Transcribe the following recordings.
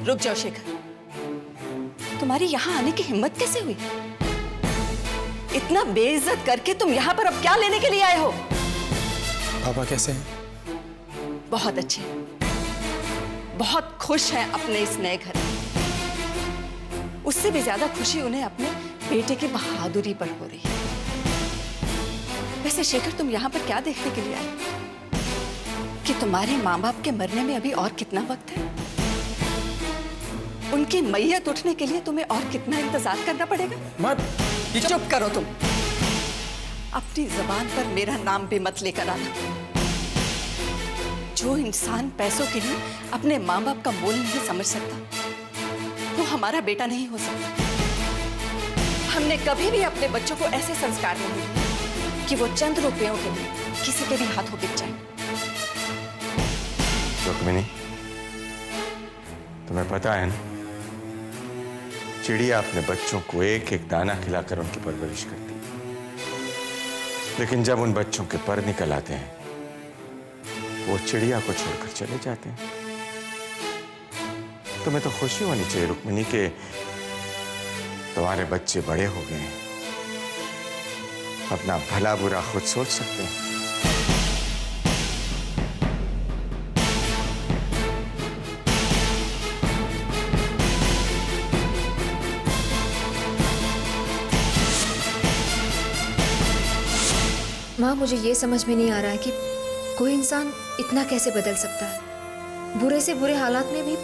रुक जाओ शेखर, तुम्हारी यहाँ आने की हिम्मत कैसे हुई? इतना बेइज्जत करके तुम यहाँ पर अब क्या लेने के लिए आए हो? पापा कैसे हैं? बहुत अच्छे, बहुत खुश हैं अपने इस नए घर में। उससे भी ज्यादा खुशी उन्हें अपने बेटे की बहादुरी पर हो रही है। वैसे शेखर, तुम यहाँ पर क्या देखने के लिए आए? कि तुम्हारे माँ बाप के मरने में अभी और कितना वक्त है? उनकी मैयत उठने के लिए तुम्हें और कितना इंतजार करना पड़ेगा? माँ, चुप करो तुम। अपनी जबान पर मेरा नाम भी मत लेकर आना। जो इंसान पैसों के लिए अपने माँ बाप का मोल नहीं समझ सकता, वो हमारा बेटा नहीं हो सकता। हमने कभी भी अपने बच्चों को ऐसे संस्कार नहीं दिए कि वो चंद रुपयों के लिए किसी के भी हाथों बिक जाए। रुक्मिणी, तुम्हें पता है ना, चिड़िया अपने बच्चों को एक एक दाना खिलाकर उनकी परवरिश करती है, लेकिन जब उन बच्चों के पर निकल आते हैं वो चिड़िया को छोड़कर चले जाते हैं। तुम्हें तो खुशी होनी चाहिए रुक्मिणी के तुम्हारे बच्चे बड़े हो गए हैं, अपना भला बुरा खुद सोच सकते हैं। माँ, मुझे ये समझ में नहीं आ रहा है कि कोई इंसान इतना कैसे बदल सकता है। बुरे से बुरे हालात में भी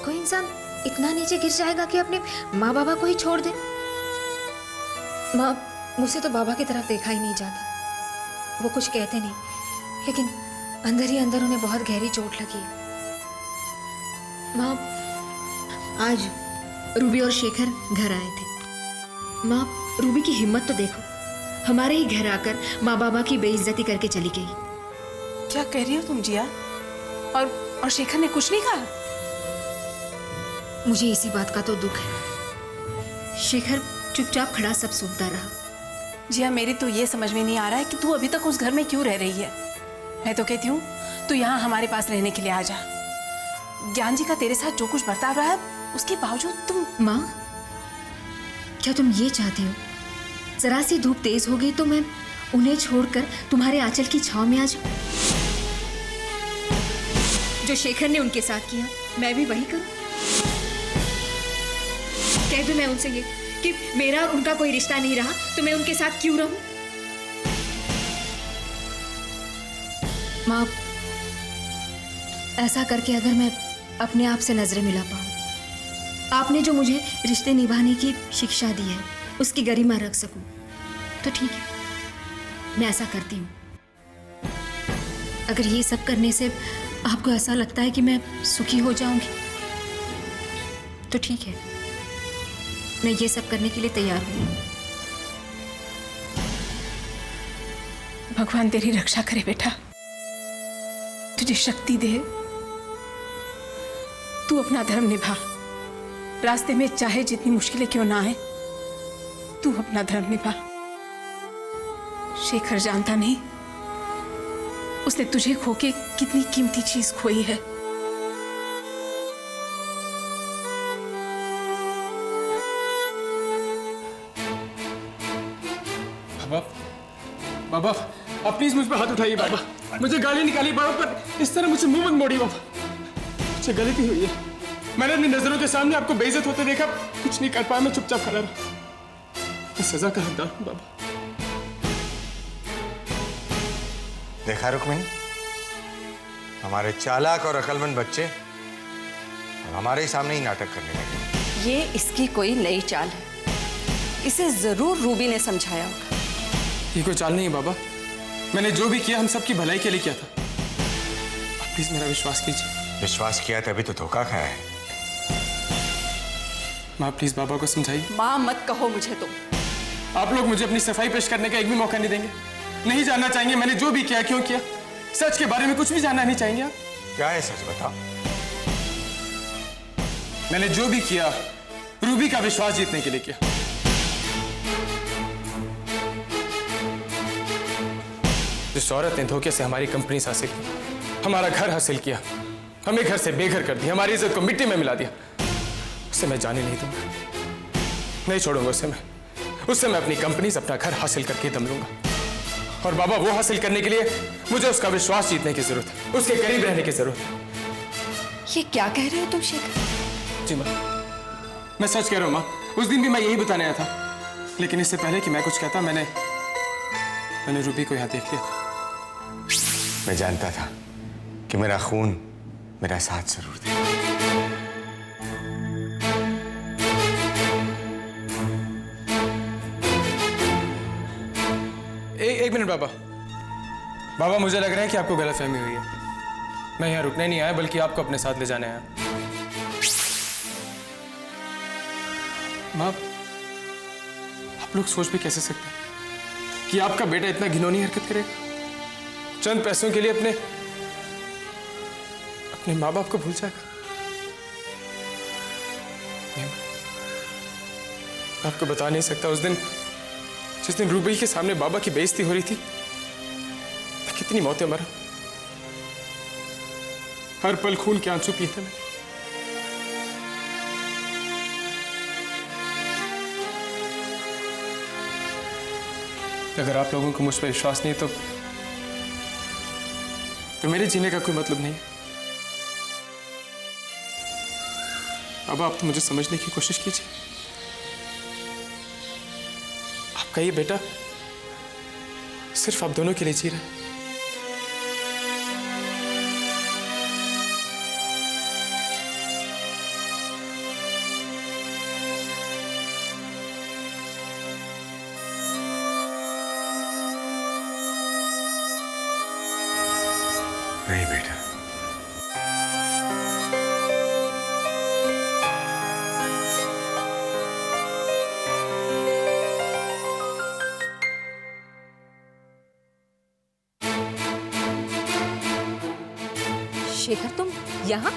कोई इंसान इतना नीचे गिर जाएगा कि अपने माँ बाबा को ही छोड़ दे। माँ, मुझसे तो बाबा की तरफ देखा ही नहीं जाता। वो कुछ कहते नहीं, लेकिन अंदर ही अंदर उन्हें बहुत गहरी चोट लगी है। माँ, आज रूबी और शेखर घर आए थे। माँ, रूबी की हिम्मत तो देखो, हमारे ही घर आकर माँ बाबा की बेइज्जती करके चली गई। क्या कह रही हो तुम जिया? और शेखर ने कुछ नहीं कहा? मुझे इसी बात का तो दुख है। शेखर चुपचाप खड़ा सब सुनता रहा। जिया, मेरी तो ये समझ में नहीं आ रहा है कि तू अभी तक उस घर में क्यों रह रही है। मैं तो कहती हूँ तू यहाँ हमारे पास रहने के लिए आ जा। ज्ञान जी का तेरे साथ जो कुछ बर्ताव रहा है, उसके बावजूद तुम। माँ, क्या तुम ये चाहती हो जरा सी धूप तेज हो गई तो मैं उन्हें छोड़कर तुम्हारे आंचल की छांव में आ जाऊं? जो शेखर ने उनके साथ किया मैं भी वही करूं? कह दूं मैं उनसे ये कि मेरा और उनका कोई रिश्ता नहीं रहा तो मैं उनके साथ क्यों रहूं? माँ, ऐसा करके अगर मैं अपने आप से नजरें मिला पाऊं, आपने जो मुझे रिश्ते निभाने की शिक्षा दी है उसकी गरिमा रख सकूं, तो ठीक है, मैं ऐसा करती हूँ। अगर ये सब करने से आपको ऐसा लगता है कि मैं सुखी हो जाऊंगी, तो ठीक है, मैं ये सब करने के लिए तैयार हूँ। भगवान तेरी रक्षा करे बेटा, तुझे शक्ति दे। तू अपना धर्म निभा। रास्ते में चाहे जितनी मुश्किलें क्यों ना आए, तू अपना धर्म निभा। शेखर जानता नहीं उसने तुझे खो के कितनी कीमती चीज खोई है। बाबा, बाबा, आप प्लीज मुझ पर हाथ उठाइए बाबा। मुझे गाली निकाली बाबा, पर इस तरह मुझसे मुंह मत मोड़िए बाबा। मुझसे गलती हुई है। मैंने अपनी नजरों के सामने आपको बेइज्जत होते देखा, कुछ नहीं कर पाया, मैं चुपचाप खड़ा रहा। मैं सजा का हकदार हूं बाबा। देखा रुक्मिणी, हमारे चालाक और अकलमंद बच्चे हमारे ही सामने ही नाटक करने लगे। ये इसकी कोई नई चाल है, इसे जरूर रूबी ने समझाया होगा। ये कोई चाल नहीं है बाबा, मैंने जो भी किया हम सबकी भलाई के लिए किया था। आप प्लीज मेरा विश्वास कीजिए। विश्वास किया तभी तो धोखा खाया है। माँ, प्लीज बाबा को समझाइए। माँ मत कहो मुझे तुम। आप लोग मुझे अपनी सफाई पेश करने का एक भी मौका नहीं देंगे? नहीं जानना चाहेंगे मैंने जो भी किया, क्यों किया? सच के बारे में कुछ भी जानना नहीं चाहेंगे आप? क्या है सच, बताओ। मैंने जो भी किया रूबी का विश्वास जीतने के लिए किया। जिस औरत ने धोखे से हमारी कंपनी हासिल की, हमारा घर हासिल किया, हमें घर से बेघर कर दिया, हमारी इज्जत को मिट्टी में मिला दिया, उसे मैं जाने नहीं दूंगा, नहीं छोड़ूंगा उसे मैं। उससे मैं अपनी कंपनी से अपना घर हासिल करके दम लूंगा। और बाबा, वो हासिल करने के लिए मुझे उसका विश्वास जीतने की जरूरत है, उसके करीब रहने की जरूरत है। ये क्या कह रहे हो तुम शेखर? जी माँ, मैं सच कह रहा हूँ माँ। उस दिन भी मैं यही बताने आया था, लेकिन इससे पहले कि मैं कुछ कहता मैंने रूबी को यहाँ देख लिया था। मैं जानता था कि मेरा खून मेरा साथ जरूर देगा। एक मिनट बाबा। बाबा, मुझे लग रहा है कि आपको गलतफहमी हुई है। मैं यहाँ रुकने नहीं आया, बल्कि आपको अपने साथ ले जाने आया। माँ, आप लोग सोच भी कैसे सकते हैं कि आपका बेटा इतना घिनौनी हरकत करेगा? चंद पैसों के लिए अपने माँ बाप को भूल जाएगा? नहीं, मैं आपको बता नहीं सकता। उस दिन, जिस दिन रूबी के सामने बाबा की बेइज्जती हो रही थी, मैं कितनी मौतें मरा। हर पल खून के आंसू पिए थे मैंने। अगर आप लोगों को मुझ पर विश्वास नहीं तो मेरे जीने का कोई मतलब नहीं है। अब आप तो मुझे समझने की कोशिश कीजिए। आपका ये बेटा सिर्फ आप दोनों के लिए जी रहा है। नहीं बेटा, शेखर, तुम यहाँ?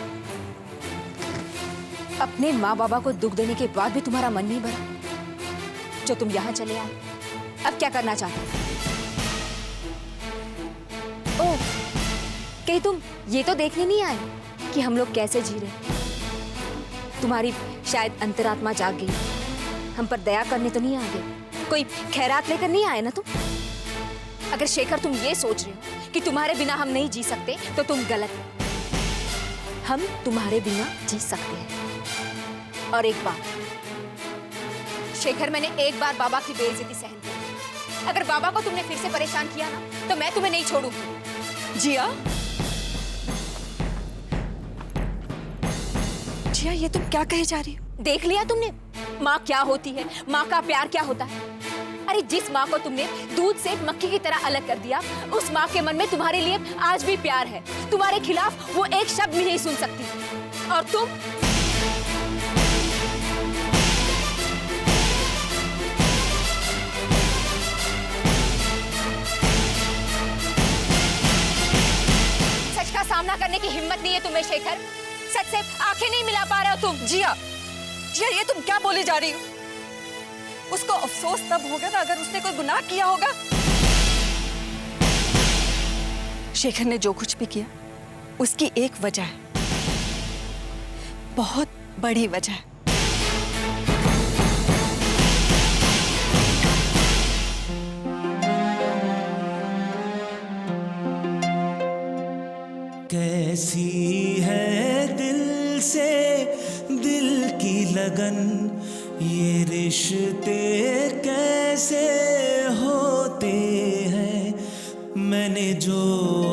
अपने माँ बाबा को दुख देने के बाद भी तुम्हारा मन नहीं भरा जो तुम यहाँ चले आए? अब क्या करना चाहते हो? ओह, कहीं तुम ये तो देखने नहीं आए कि हम लोग कैसे जी रहे? तुम्हारी शायद अंतरात्मा जाग गई, हम पर दया करने तो नहीं आ गए, कोई खैरात लेकर नहीं आए ना तुम? अगर शेखर तुम ये सोच रहे हो कि तुम्हारे बिना हम नहीं जी सकते तो तुम गलत हो। हम तुम्हारे बिना जी सकते हैं। और एक बात शेखर, मैंने एक बार बाबा की बेइज्जती सहन की। अगर बाबा को तुमने फिर से परेशान किया ना तो मैं तुम्हें नहीं छोड़ूंगी। जिया, जिया, ये तुम क्या कहे जा रही हो? देख लिया तुमने माँ क्या होती है, माँ का प्यार क्या होता है। अरे जिस माँ को तुमने दूध से मक्खी की तरह अलग कर दिया, उस माँ के मन में तुम्हारे लिए आज भी प्यार है। तुम्हारे खिलाफ वो एक शब्द भी नहीं सुन सकती। और तुम सच का सामना करने की हिम्मत नहीं है तुम्हें शेखर। सच से आंखें नहीं मिला पा रहे हो तुम। जिया, जिया, ये तुम क्या बोले जा रही हो? उसको अफसोस तब होगा ना अगर उसने कोई गुनाह किया होगा। शेखर ने जो कुछ भी किया उसकी एक वजह है, बहुत बड़ी वजह है। कैसी है दिल से दिल की लगन, ये रिश्ते कैसे होते हैं। मैंने जो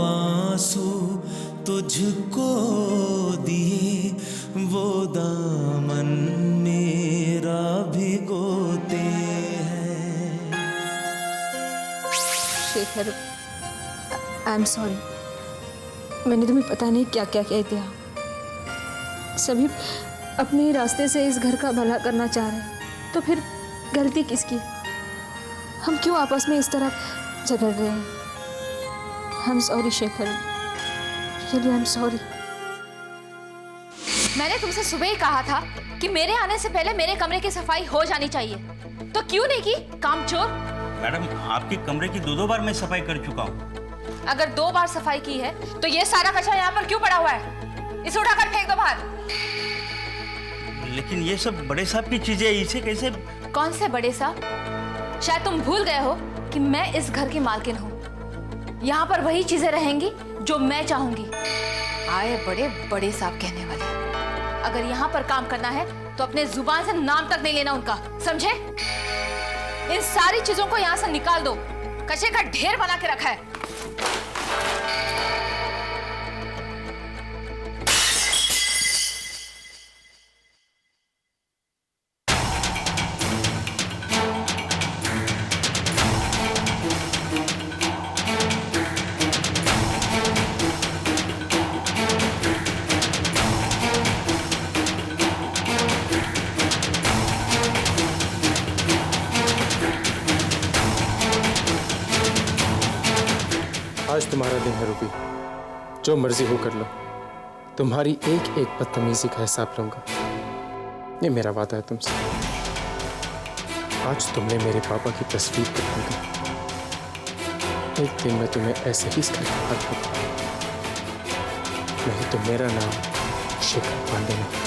आंसू तुझको दिए वो दामन मेरा भिगोते हैं। Shekhar, I am sorry. मैंने तुम्हें पता नहीं क्या क्या कह दिया। सभी अपने ही रास्ते से इस घर का भला करना चाह रहे हैं, तो फिर गलती किसकी? हम क्यों आपस में इस तरह झगड़ रहे हैं? I am sorry Shekhar, really I am sorry. मैंने तुमसे सुबह ही कहा था कि मेरे आने से पहले मेरे कमरे की सफाई हो जानी चाहिए, तो क्यों नहीं की, कामचोर? मैडम, आपके कमरे की दो बार मैं सफाई कर चुका हूँ। अगर 2 बार सफाई की है तो ये सारा कचरा यहाँ पर क्यों पड़ा हुआ है? इसे उठाकर फेंक दो बाहर। लेकिन ये सब बड़े साहब की चीजें, इसे कैसे? कौन से बड़े साहब? शायद तुम भूल गए हो कि मैं इस घर की मालकिन हूँ। यहाँ पर वही चीजें रहेंगी जो मैं चाहूंगी। आए बड़े बड़े साहब कहने वाले। अगर यहाँ पर काम करना है तो अपने जुबान से नाम तक नहीं लेना उनका, समझे? इन सारी चीजों को यहाँ से निकाल दो, कचरे का ढेर बना के रखा है। आज तुम्हारा दिन है रूबी, जो मर्जी हो कर लो। तुम्हारी एक एक बदतमीजी का हिसाब लूंगा, ये मेरा वादा है तुमसे। आज तुमने मेरे पापा की तस्वीर दिखा दी, एक दिन मैं तुम्हें ऐसे ही इसका हाथ दूंगा, नहीं तो मेरा नाम शेखर पांडे नहीं।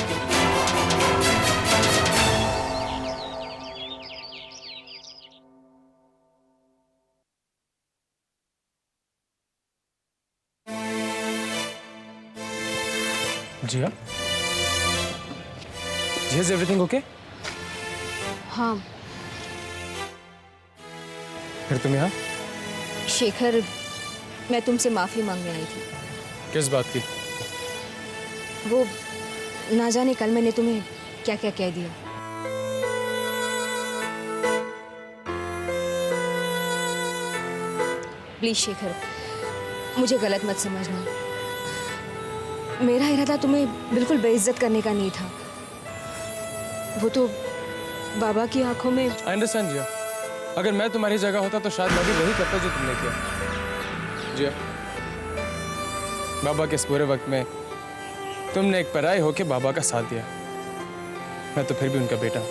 जिया, is everything okay? हाँ। फिर तुम यहाँ? शेखर, मैं तुमसे माफी मांगने आई थी। किस बात की? वो ना जाने कल मैंने तुम्हें क्या क्या कह दिया। प्लीज शेखर, मुझे गलत मत समझना। मेरा इरादा तुम्हें बिल्कुल बेइज्जत करने का नहीं था। वो तो बाबा की आंखों में। आई अंडरस्टैंड जिया, अगर मैं तुम्हारी जगह होता तो शायद मैं भी वही करता जो तुमने किया। जिया, बाबा के इस पूरे वक्त में तुमने एक पराई होके बाबा का साथ दिया। मैं तो फिर भी उनका बेटा हूँ।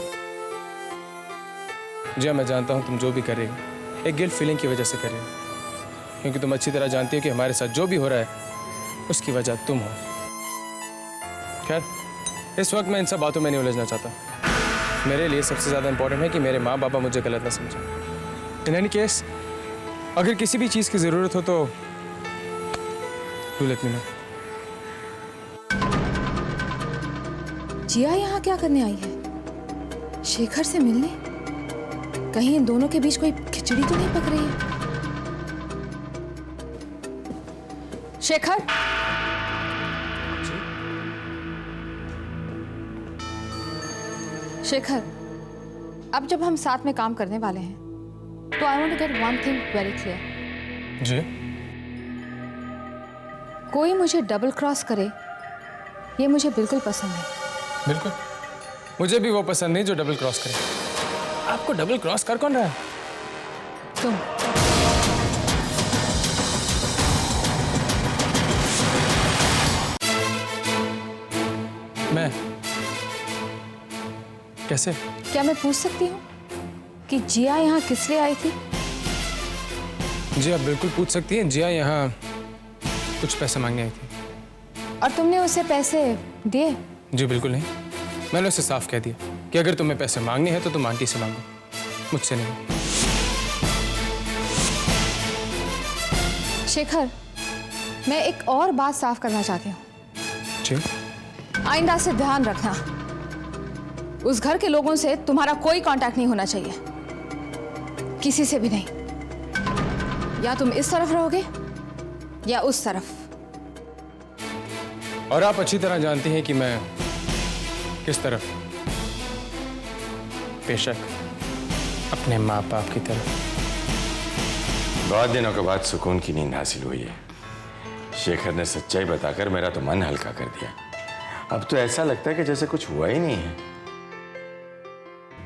जिया, मैं जानता हूँ तुम जो भी कर रही हो एक गिल्ट फीलिंग की वजह से कर रही हो, क्योंकि तुम अच्छी तरह जानती हो कि हमारे साथ जो भी हो रहा है उसकी वजह तुम हो। खैर, इस वक्त मैं इन सब बातों में नहीं उलझना चाहता। मेरे लिए सबसे ज़्यादा इंपॉर्टेंट है कि मेरे माँ बाबा मुझे गलत ना समझें। इन एनी केस, अगर किसी भी चीज़ की ज़रूरत हो तो डू लेट मी नो। जिया यहाँ क्या करने आई है? शेखर से मिलने? कहीं इन दोनों के बीच कोई खिचड़ी तो नहीं पक रही है? शेखर, शेखर, अब जब हम साथ में काम करने वाले हैं तो I want to get one thing very clear. जी? कोई मुझे डबल क्रॉस करे ये मुझे बिल्कुल पसंद नहीं। बिल्कुल, मुझे भी वो पसंद नहीं जो डबल क्रॉस करे। आपको डबल क्रॉस कर कौन रहा है? तुम। मैं? कैसे? क्या मैं पूछ सकती हूँ कि जिया यहाँ किस लिए आई थी? जी, आप बिल्कुल पूछ सकती हैं। जिया यहाँ कुछ पैसे मांगने आई थी। और तुमने उसे पैसे दिए? जी बिल्कुल नहीं, मैंने उसे साफ कह दिया कि अगर तुम्हें पैसे मांगने हैं तो तुम आंटी से मांगो, मुझसे नहीं। शेखर, मैं एक और बात साफ करना चाहती हूँ। जी? आइंदा से ध्यान रखना, उस घर के लोगों से तुम्हारा कोई कांटेक्ट नहीं होना चाहिए, किसी से भी नहीं। या तुम इस तरफ रहोगे या उस तरफ। और आप अच्छी तरह जानती हैं कि मैं किस तरफ। बेशक अपने माँ बाप की तरफ। बहुत दिनों के बाद सुकून की नींद हासिल हुई है। शेखर ने सच्चाई बताकर मेरा तो मन हल्का कर दिया। अब तो ऐसा लगता है कि जैसे कुछ हुआ ही नहीं है।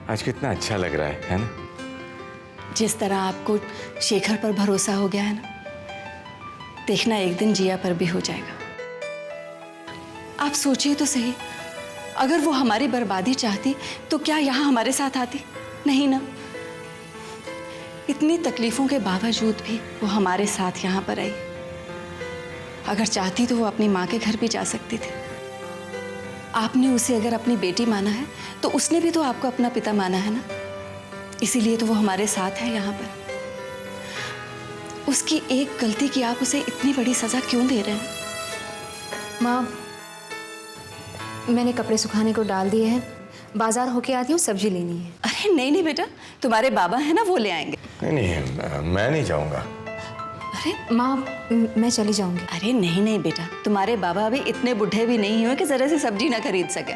आज कितना अच्छा लग रहा है ना? जिस तरह आपको शेखर पर भरोसा हो गया है ना, देखना एक दिन जिया पर भी हो जाएगा। आप सोचिए तो सही, अगर वो हमारी बर्बादी चाहती तो क्या यहाँ हमारे साथ आती? नहीं ना। इतनी तकलीफों के बावजूद भी वो हमारे साथ यहाँ पर आई। अगर चाहती तो वो अपनी माँ के घर भी जा सकती थी। आपने उसे अगर अपनी बेटी माना है तो उसने भी तो आपको अपना पिता माना है ना, इसीलिए तो वो हमारे साथ है यहाँ पर। उसकी एक गलती की आप उसे इतनी बड़ी सजा क्यों दे रहे हैं? माँ, मैंने कपड़े सुखाने को डाल दिए हैं, बाजार होके आती हूँ, सब्जी लेनी है। अरे नहीं नहीं बेटा, तुम्हारे बाबा है ना, वो ले आएंगे। नहीं, मैं नहीं जाऊंगा। अरे माँ, मैं चली जाऊंगी। अरे नहीं नहीं बेटा, तुम्हारे बाबा अभी इतने बुढ़े भी नहीं हुए कि जरा सी सब्जी ना खरीद सके।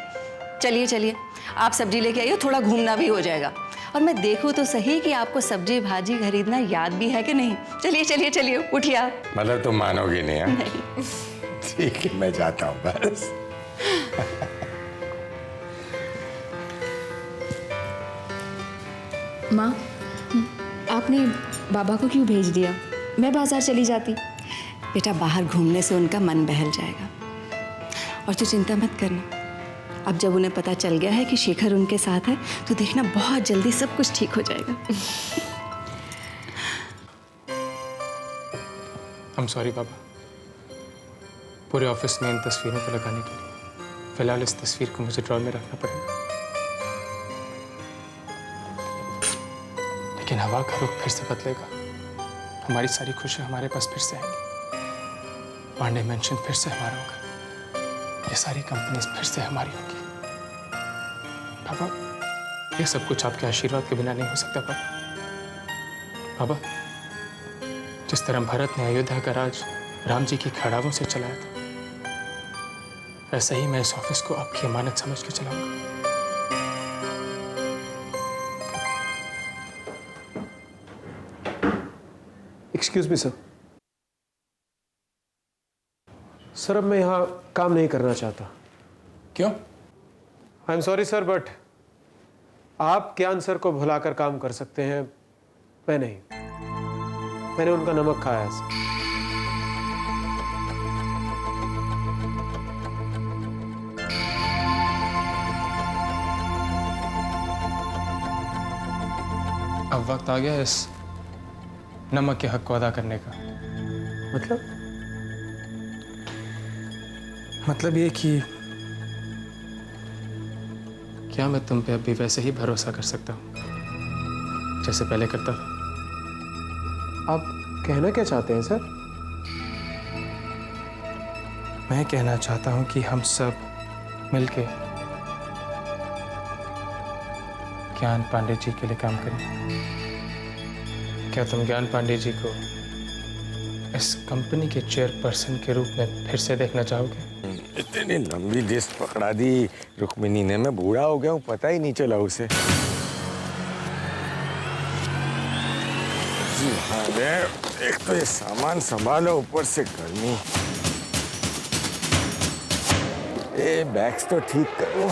चलिए चलिए, आप सब्जी लेके आइए, थोड़ा घूमना भी हो जाएगा। और मैं देखूँ तो सही कि आपको सब्जी भाजी खरीदना याद भी है कि नहीं। चलिए चलिए चलिए, उठिए आप। मतलब तुम मानोगे नहीं? नहीं। ठीक है, मैं जाता हूँ बस। माँ, आपने बाबा को क्यों भेज दिया? मैं बाजार चली जाती। बेटा, बाहर घूमने से उनका मन बहल जाएगा। और तू चिंता मत करना, अब जब उन्हें पता चल गया है कि शेखर उनके साथ है तो देखना बहुत जल्दी सब कुछ ठीक हो जाएगा। I'm sorry बाबा, पूरे ऑफिस में इन तस्वीरों को लगाने के लिए फिलहाल इस तस्वीर को मुझे ड्रॉर में रखना पड़ेगा। लेकिन हवा का रुख फिर से बदलेगा, हमारी सारी खुशियां हमारे पास फिर से आएंगी, पांडे मेंशन फिर से हमारा होगा, ये सारी कंपनीज फिर से हमारी होगी। पापा, ये सब कुछ आपके आशीर्वाद के बिना नहीं हो सकता पापा। पापा, जिस तरह भरत ने अयोध्या का राज राम जी की खड़ावों से चलाया था, वैसे ही मैं इस ऑफिस को आपकी अमानत समझ के चलाऊंगा। Excuse me sir. सर, अब मैं यहाँ काम नहीं करना चाहता। क्यों? I am sorry sir, but आप ज्ञान सर को भुलाकर काम कर सकते हैं, मैं नहीं। मैंने उनका नमक खाया है सर। अब वक्त आ गया है इस नमक के हक को अदा करने का। मतलब ये कि क्या मैं तुम पे अब भी वैसे ही भरोसा कर सकता हूँ जैसे पहले करता था? आप कहना क्या चाहते हैं सर? मैं कहना चाहता हूँ कि हम सब मिलके ज्ञान पांडे जी के लिए काम करें। क्या तुम ज्ञान पांडे जी को इस कंपनी के चेयरपर्सन के रूप में फिर से देखना चाहोगे? इतनी लंबी लिस्ट पकड़ा दी रुक्मिनी ने, मैं बूढ़ा हो गया हूँ, पता ही नहीं चला उसे। जी हाँ, एक तो ये सामान संभालो, ऊपर से गर्मी। ये बैग्स तो ठीक करो।